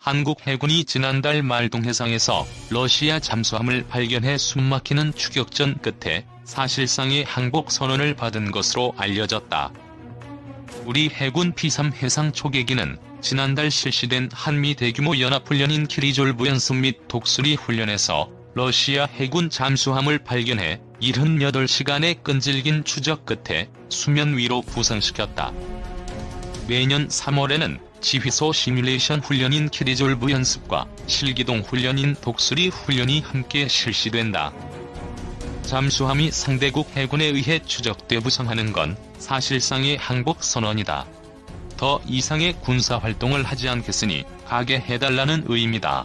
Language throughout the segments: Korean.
한국 해군이 지난달 말 동해상에서 러시아 잠수함을 발견해 숨막히는 추격전 끝에 사실상의 항복 선언을 받은 것으로 알려졌다. 우리 해군 P-3 해상 초계기는 지난달 실시된 한미 대규모 연합훈련인 키리졸브 연습 및 독수리 훈련에서 러시아 해군 잠수함을 발견해 78시간의 끈질긴 추적 끝에 수면 위로 부상시켰다. 매년 3월에는 지휘소 시뮬레이션 훈련인 키리졸브 연습과 실기동 훈련인 독수리 훈련이 함께 실시된다. 잠수함이 상대국 해군에 의해 추적돼 부상하는 건 사실상의 항복 선언이다. 더 이상의 군사활동을 하지 않겠으니 가게 해달라는 의미다.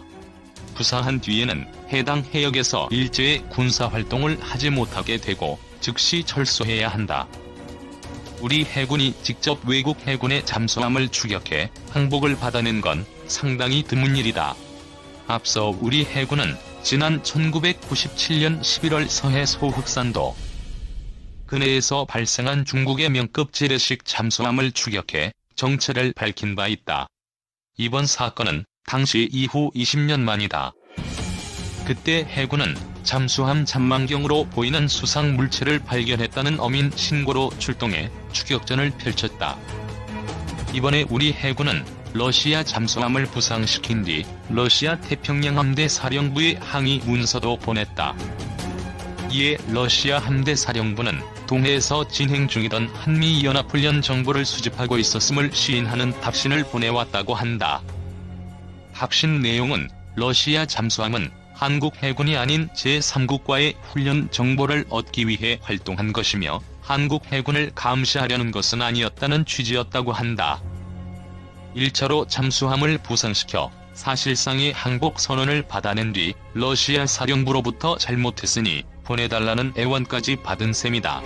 부상한 뒤에는 해당 해역에서 일제의 군사활동을 하지 못하게 되고 즉시 철수해야 한다. 우리 해군이 직접 외국 해군의 잠수함을 추격해 항복을 받아낸 건 상당히 드문 일이다. 앞서 우리 해군은 지난 1997년 11월 서해 소흑산도 근해에서 발생한 중국의 명급 재래식 잠수함을 추격해 정체를 밝힌 바 있다. 이번 사건은 당시 이후 20년 만이다. 그때 해군은 잠수함 잔망경으로 보이는 수상 물체를 발견했다는 어민 신고로 출동해 추격전을 펼쳤다. 이번에 우리 해군은 러시아 잠수함을 부상시킨 뒤 러시아 태평양 함대 사령부에 항의 문서도 보냈다. 이에 러시아 함대 사령부는 동해에서 진행 중이던 한미연합훈련 정보를 수집하고 있었음을 시인하는 답신을 보내왔다고 한다. 답신 내용은 러시아 잠수함은 한국 해군이 아닌 제3국과의 훈련 정보를 얻기 위해 활동한 것이며 한국 해군을 감시하려는 것은 아니었다는 취지였다고 한다. 1차로 잠수함을 부상시켜 사실상의 항복 선언을 받아낸 뒤 러시아 사령부로부터 잘못했으니 보내달라는 애원까지 받은 셈이다.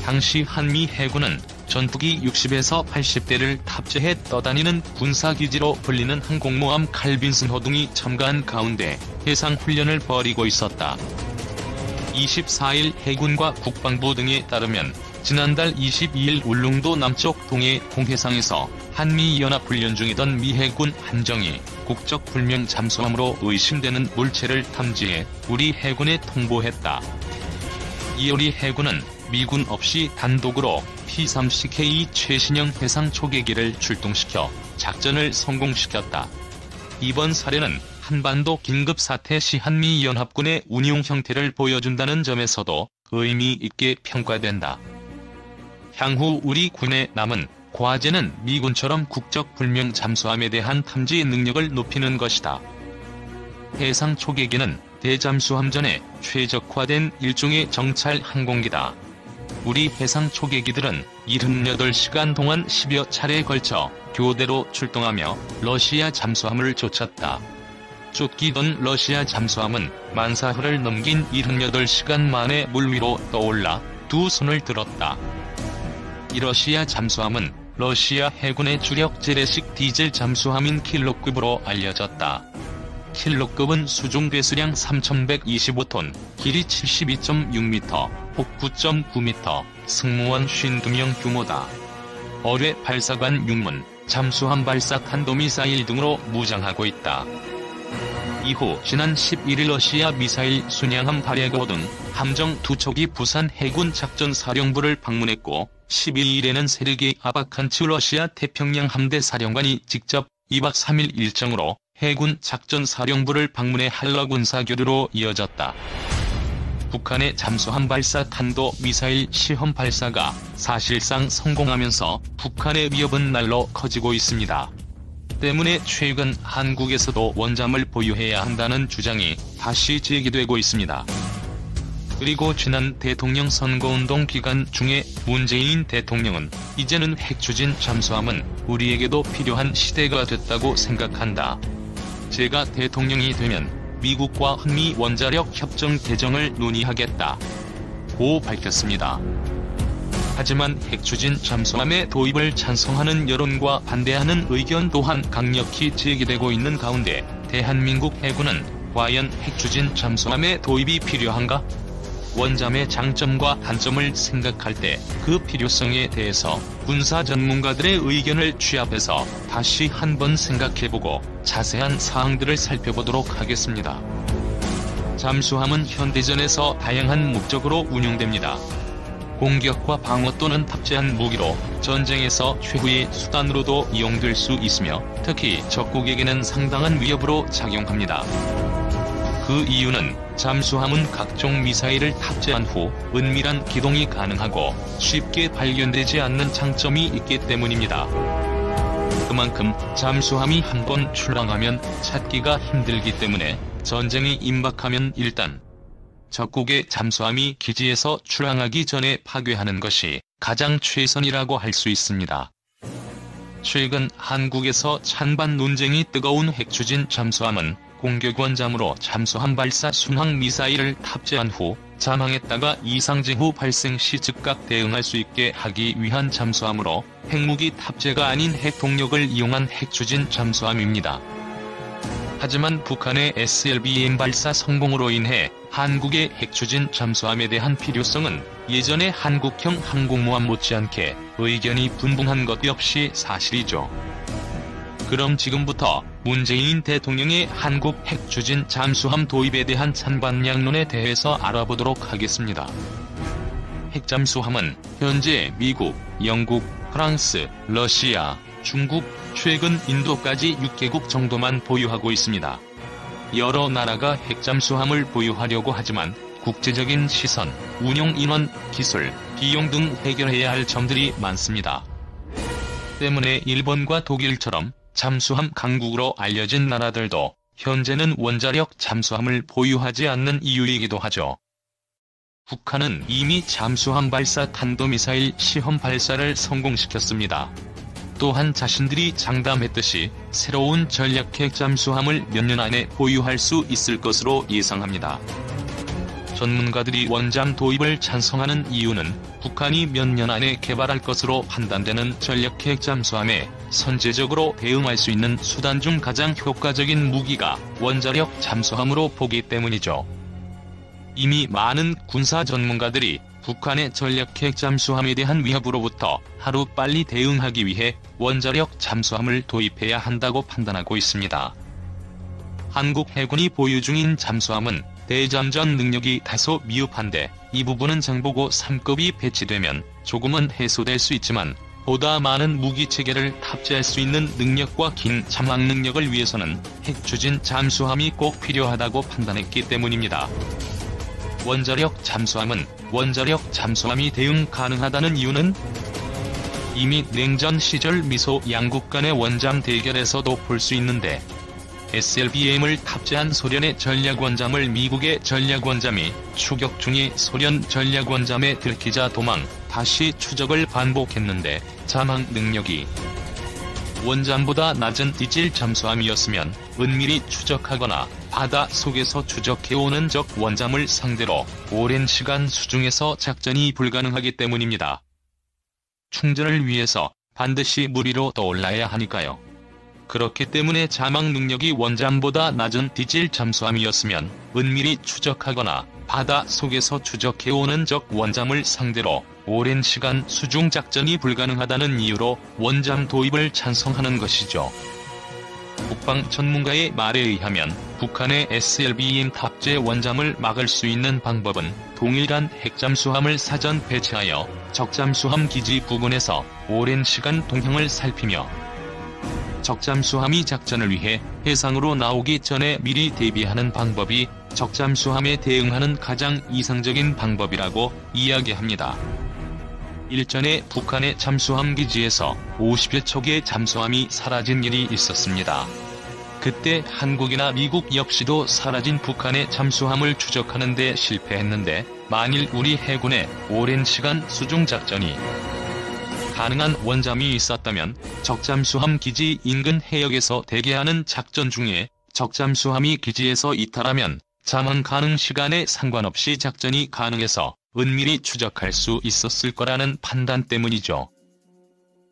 당시 한미 해군은 전투기 60에서 80대를 탑재해 떠다니는 군사기지로 불리는 항공모함 칼빈슨 호등이 첨가한 가운데 해상훈련을 벌이고 있었다. 24일 해군과 국방부 등에 따르면 지난달 22일 울릉도 남쪽 동해 공해상에서 한미연합훈련 중이던 미 해군 함정이 국적불명 잠수함으로 의심되는 물체를 탐지해 우리 해군에 통보했다. 이에 우리 해군은 미군 없이 단독으로 P-3CK 최신형 해상 초계기를 출동시켜 작전을 성공시켰다. 이번 사례는 한반도 긴급사태 시 한미연합군의 운용 형태를 보여준다는 점에서도 의미 있게 평가된다. 향후 우리 군의 남은 과제는 미군처럼 국적불명 잠수함에 대한 탐지 능력을 높이는 것이다. 해상 초계기는 대잠수함전에 최적화된 일종의 정찰 항공기다. 우리 해상 초계기들은 78시간 동안 10여 차례에 걸쳐 교대로 출동하며 러시아 잠수함을 쫓았다. 쫓기던 러시아 잠수함은 만사흐를 넘긴 78시간 만에 물 위로 떠올라 두 손을 들었다. 이 러시아 잠수함은 러시아 해군의 주력 재래식 디젤 잠수함인 킬로급으로 알려졌다. 킬로급은 수중 배수량 3,125톤, 길이 72.6m, 폭 9.9m, 승무원 52명 규모다. 어뢰 발사관 6문, 잠수함 발사 탄도미사일 등으로 무장하고 있다. 이후 지난 11일 러시아 미사일 순양함 바레고 등 함정 2척이 부산 해군 작전사령부를 방문했고 12일에는 세르게이 아바칸츠 러시아 태평양 함대 사령관이 직접 2박 3일 일정으로 해군 작전사령부를 방문해 한러 군사교류로 이어졌다. 북한의 잠수함 발사 탄도 미사일 시험 발사가 사실상 성공하면서 북한의 위협은 날로 커지고 있습니다. 때문에 최근 한국에서도 원잠을 보유해야 한다는 주장이 다시 제기되고 있습니다. 그리고 지난 대통령 선거운동 기간 중에 문재인 대통령은 이제는 핵추진 잠수함은 우리에게도 필요한 시대가 됐다고 생각한다. 제가 대통령이 되면 미국과 한미 원자력 협정 개정을 논의하겠다. 고 밝혔습니다. 하지만 핵추진 잠수함의 도입을 찬성하는 여론과 반대하는 의견 또한 강력히 제기되고 있는 가운데 대한민국 해군은 과연 핵추진 잠수함의 도입이 필요한가? 원잠의 장점과 단점을 생각할 때 그 필요성에 대해서 군사 전문가들의 의견을 취합해서 다시 한번 생각해보고 자세한 사항들을 살펴보도록 하겠습니다. 잠수함은 현대전에서 다양한 목적으로 운용됩니다. 공격과 방어 또는 탑재한 무기로 전쟁에서 최후의 수단으로도 이용될 수 있으며 특히 적국에게는 상당한 위협으로 작용합니다. 그 이유는 잠수함은 각종 미사일을 탑재한 후 은밀한 기동이 가능하고 쉽게 발견되지 않는 장점이 있기 때문입니다. 그만큼 잠수함이 한번 출항하면 찾기가 힘들기 때문에 전쟁이 임박하면 일단 적국의 잠수함이 기지에서 출항하기 전에 파괴하는 것이 가장 최선이라고 할 수 있습니다. 최근 한국에서 찬반 논쟁이 뜨거운 핵추진 잠수함은 공격 원잠으로 잠수함 발사 순항 미사일을 탑재한 후 잠항했다가 이상 징후 발생 시 즉각 대응할 수 있게 하기 위한 잠수함으로 핵무기 탑재가 아닌 핵동력을 이용한 핵추진 잠수함입니다. 하지만 북한의 SLBM 발사 성공으로 인해 한국의 핵추진 잠수함에 대한 필요성은 예전의 한국형 항공모함 못지않게 의견이 분분한 것 역시 사실이죠. 그럼 지금부터 문재인 대통령의 한국 핵추진 잠수함 도입에 대한 찬반양론에 대해서 알아보도록 하겠습니다. 핵잠수함은 현재 미국, 영국, 프랑스, 러시아, 중국, 최근 인도까지 6개국 정도만 보유하고 있습니다. 여러 나라가 핵잠수함을 보유하려고 하지만 국제적인 시선, 운용 인원, 기술, 비용 등 해결해야 할 점들이 많습니다. 때문에 일본과 독일처럼 잠수함 강국으로 알려진 나라들도 현재는 원자력 잠수함을 보유하지 않는 이유이기도 하죠. 북한은 이미 잠수함 발사 탄도미사일 시험 발사를 성공시켰습니다. 또한 자신들이 장담했듯이 새로운 전략핵 잠수함을 몇 년 안에 보유할 수 있을 것으로 예상합니다. 전문가들이 원잠 도입을 찬성하는 이유는 북한이 몇 년 안에 개발할 것으로 판단되는 전략핵 잠수함에 선제적으로 대응할 수 있는 수단 중 가장 효과적인 무기가 원자력 잠수함으로 보기 때문이죠. 이미 많은 군사 전문가들이 북한의 전략핵 잠수함에 대한 위협으로부터 하루빨리 대응하기 위해 원자력 잠수함을 도입해야 한다고 판단하고 있습니다. 한국 해군이 보유 중인 잠수함은 대잠전 능력이 다소 미흡한데 이 부분은 장보고 3급이 배치되면 조금은 해소될 수 있지만 보다 많은 무기체계를 탑재할 수 있는 능력과 긴 잠항 능력을 위해서는 핵추진 잠수함이 꼭 필요하다고 판단했기 때문입니다. 원자력 잠수함은 원자력 잠수함이 대응 가능하다는 이유는 이미 냉전 시절 미소 양국 간의 원잠 대결에서도 볼 수 있는데 SLBM을 탑재한 소련의 전략원잠을 미국의 전략원잠이 추격 중에 소련 전략원잠에 들키자 도망, 다시 추적을 반복했는데 잠항 능력이 원잠보다 낮은 디젤 잠수함이었으면 은밀히 추적하거나 바다 속에서 추적해오는 적 원잠을 상대로 오랜 시간 수중에서 작전이 불가능하기 때문입니다. 충전을 위해서 반드시 물 위로 떠올라야 하니까요. 그렇기 때문에 잠항 능력이 원잠보다 낮은 디젤 잠수함이었으면 은밀히 추적하거나 바다 속에서 추적해오는 적 원잠을 상대로 오랜 시간 수중 작전이 불가능하다는 이유로 원잠 도입을 찬성하는 것이죠. 국방 전문가의 말에 의하면 북한의 SLBM 탑재 원잠을 막을 수 있는 방법은 동일한 핵잠수함을 사전 배치하여 적잠수함 기지 부근에서 오랜 시간 동향을 살피며 적잠수함이 작전을 위해 해상으로 나오기 전에 미리 대비하는 방법이 적잠수함에 대응하는 가장 이상적인 방법이라고 이야기합니다. 일전에 북한의 잠수함 기지에서 50여 척의 잠수함이 사라진 일이 있었습니다. 그때 한국이나 미국 역시도 사라진 북한의 잠수함을 추적하는 데 실패했는데 만일 우리 해군에 오랜 시간 수중 작전이 가능한 원잠이 있었다면 적잠수함 기지 인근 해역에서 대기하는 작전 중에 적잠수함이 기지에서 이탈하면 잠항 가능 시간에 상관없이 작전이 가능해서 은밀히 추적할 수 있었을 거라는 판단 때문이죠.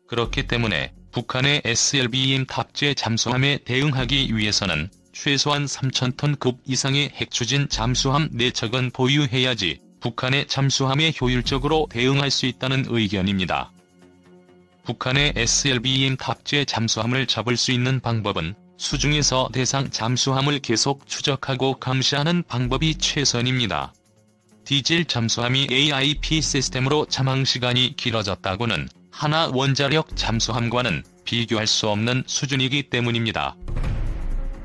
그렇기 때문에 북한의 SLBM 탑재 잠수함에 대응하기 위해서는 최소한 3,000톤급 이상의 핵추진 잠수함 4척은 보유해야지 북한의 잠수함에 효율적으로 대응할 수 있다는 의견입니다. 북한의 SLBM 탑재 잠수함을 잡을 수 있는 방법은 수중에서 대상 잠수함을 계속 추적하고 감시하는 방법이 최선입니다. 디젤 잠수함이 AIP 시스템으로 잠항시간이 길어졌다고는 하나 원자력 잠수함과는 비교할 수 없는 수준이기 때문입니다.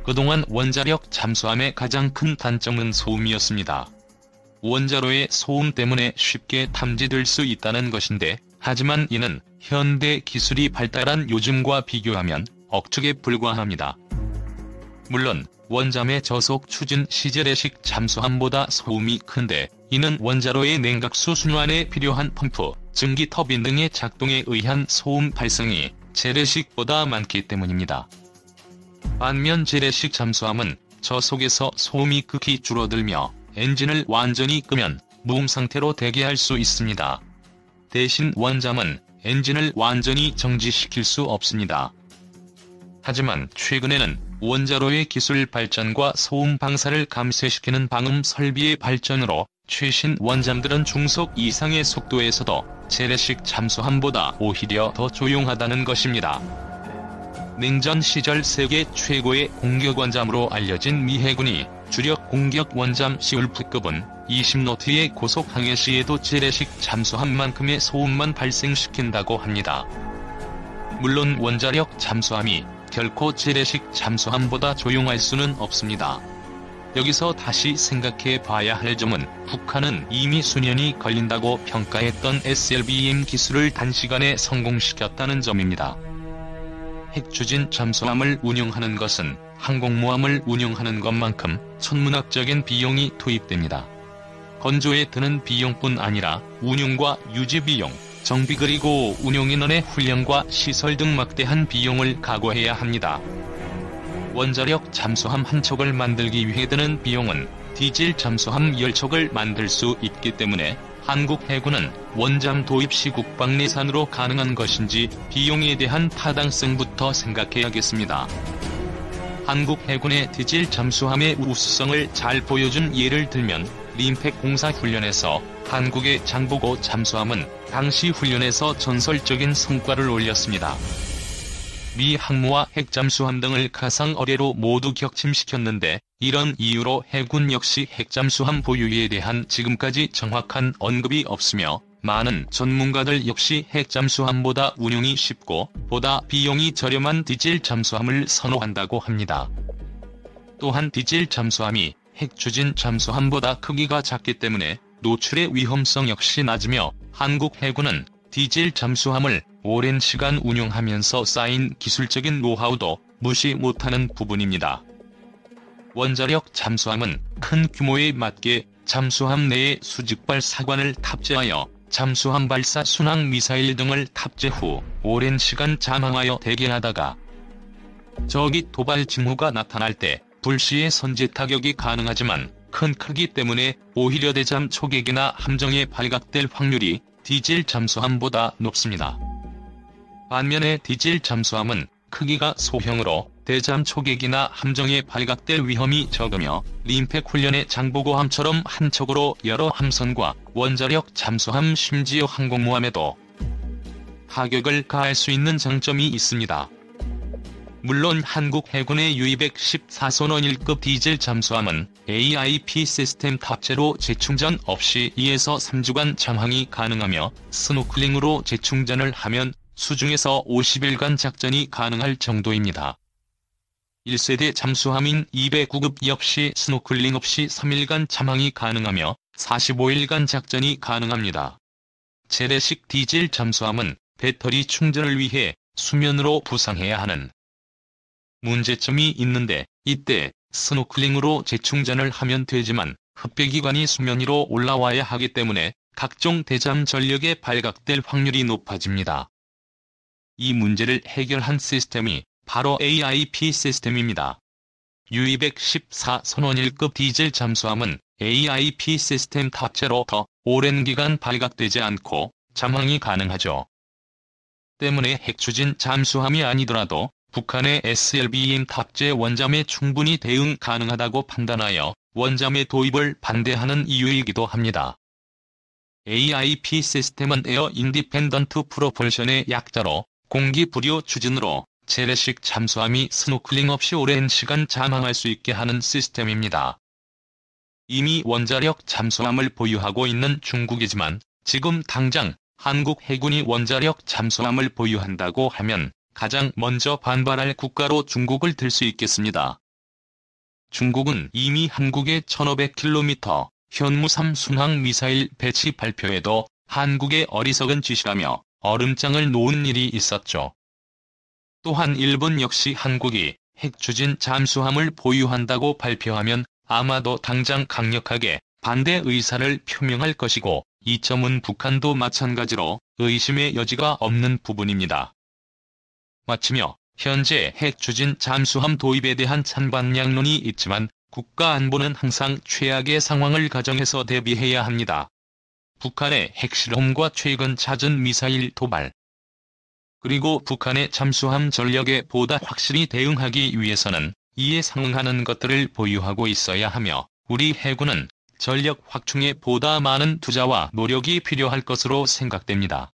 그동안 원자력 잠수함의 가장 큰 단점은 소음이었습니다. 원자로의 소음 때문에 쉽게 탐지될 수 있다는 것인데, 하지만 이는 현대 기술이 발달한 요즘과 비교하면 억측에 불과합니다. 물론 원잠의 저속 추진 시제래식 잠수함보다 소음이 큰데, 이는 원자로의 냉각수 순환에 필요한 펌프, 증기 터빈 등의 작동에 의한 소음 발생이 재래식보다 많기 때문입니다. 반면 재래식 잠수함은 저속에서 소음이 극히 줄어들며 엔진을 완전히 끄면 무음 상태로 대기할 수 있습니다. 대신 원잠은 엔진을 완전히 정지시킬 수 없습니다. 하지만 최근에는 원자로의 기술 발전과 소음 방사를 감쇄시키는 방음 설비의 발전으로 최신 원잠들은 중속 이상의 속도에서도 재래식 잠수함보다 오히려 더 조용하다는 것입니다. 냉전 시절 세계 최고의 공격 원잠으로 알려진 미 해군이 주력 공격 원잠 시울프급은 20노트의 고속 항해 시에도 재래식 잠수함만큼의 소음만 발생시킨다고 합니다. 물론 원자력 잠수함이 결코 재래식 잠수함보다 조용할 수는 없습니다. 여기서 다시 생각해 봐야 할 점은 북한은 이미 수년이 걸린다고 평가했던 SLBM 기술을 단시간에 성공시켰다는 점입니다. 핵추진 잠수함을 운용하는 것은 항공모함을 운용하는 것만큼 천문학적인 비용이 투입됩니다. 건조에 드는 비용뿐 아니라 운용과 유지 비용, 정비 그리고 운용인원의 훈련과 시설 등 막대한 비용을 각오해야 합니다. 원자력 잠수함 한 척을 만들기 위해 드는 비용은 디젤 잠수함 10척을 만들 수 있기 때문에 한국 해군은 원잠 도입 시 국방 예산으로 가능한 것인지 비용에 대한 타당성부터 생각해야겠습니다. 한국 해군의 디젤 잠수함의 우수성을 잘 보여준 예를 들면 림팩 공사 훈련에서 한국의 장보고 잠수함은 당시 훈련에서 전설적인 성과를 올렸습니다. 미 항모와 핵잠수함 등을 가상 어뢰로 모두 격침시켰는데, 이런 이유로 해군 역시 핵잠수함 보유에 대한 지금까지 정확한 언급이 없으며 많은 전문가들 역시 핵잠수함보다 운용이 쉽고 보다 비용이 저렴한 디젤 잠수함을 선호한다고 합니다. 또한 디젤 잠수함이 핵추진 잠수함보다 크기가 작기 때문에 노출의 위험성 역시 낮으며 한국 해군은 디젤 잠수함을 오랜 시간 운용하면서 쌓인 기술적인 노하우도 무시 못하는 부분입니다. 원자력 잠수함은 큰 규모에 맞게 잠수함 내에 수직발 사관을 탑재하여 잠수함 발사 순항 미사일 등을 탑재 후 오랜 시간 잠항하여 대기하다가 적이 도발 징후가 나타날 때 불시에 선제 타격이 가능하지만 큰 크기 때문에 오히려 대잠 초계기나 함정에 발각될 확률이 디젤 잠수함보다 높습니다. 반면에 디젤 잠수함은 크기가 소형으로 대잠 초계기나 함정에 발각될 위험이 적으며 림팩 훈련의 장보고함처럼 한 척으로 여러 함선과 원자력 잠수함 심지어 항공모함에도 타격을 가할 수 있는 장점이 있습니다. 물론 한국 해군의 U-214 1급 디젤 잠수함은 AIP 시스템 탑재로 재충전 없이 2에서 3주간 잠항이 가능하며 스노클링으로 재충전을 하면 수중에서 50일간 작전이 가능할 정도입니다. 1세대 잠수함인 209급 역시 스노클링 없이 3일간 잠항이 가능하며 45일간 작전이 가능합니다. 재래식 디젤 잠수함은 배터리 충전을 위해 수면으로 부상해야 하는 문제점이 있는데, 이때 스노클링으로 재충전을 하면 되지만 흡배기관이 수면 위로 올라와야 하기 때문에 각종 대잠 전력에 발각될 확률이 높아집니다. 이 문제를 해결한 시스템이 바로 AIP 시스템입니다. U-214 선원 1급 디젤 잠수함은 AIP 시스템 탑재로 더 오랜 기간 발각되지 않고 잠항이 가능하죠. 때문에 핵추진 잠수함이 아니더라도 북한의 SLBM 탑재 원잠에 충분히 대응 가능하다고 판단하여 원잠의 도입을 반대하는 이유이기도 합니다. AIP 시스템은 에어 인디펜던트 프로펄션의 약자로 공기 부료 추진으로 재래식 잠수함이 스노클링 없이 오랜 시간 잠항할 수 있게 하는 시스템입니다. 이미 원자력 잠수함을 보유하고 있는 중국이지만 지금 당장 한국 해군이 원자력 잠수함을 보유한다고 하면 가장 먼저 반발할 국가로 중국을 들 수 있겠습니다. 중국은 이미 한국의 1500km 현무3 순항 미사일 배치 발표에도 한국의 어리석은 짓이라며 얼음장을 놓은 일이 있었죠. 또한 일본 역시 한국이 핵추진 잠수함을 보유한다고 발표하면 아마도 당장 강력하게 반대 의사를 표명할 것이고, 이 점은 북한도 마찬가지로 의심의 여지가 없는 부분입니다. 마치며 현재 핵추진 잠수함 도입에 대한 찬반양론이 있지만 국가 안보는 항상 최악의 상황을 가정해서 대비해야 합니다. 북한의 핵실험과 최근 잦은 미사일 도발, 그리고 북한의 잠수함 전력에 보다 확실히 대응하기 위해서는 이에 상응하는 것들을 보유하고 있어야 하며, 우리 해군은 전력 확충에 보다 많은 투자와 노력이 필요할 것으로 생각됩니다.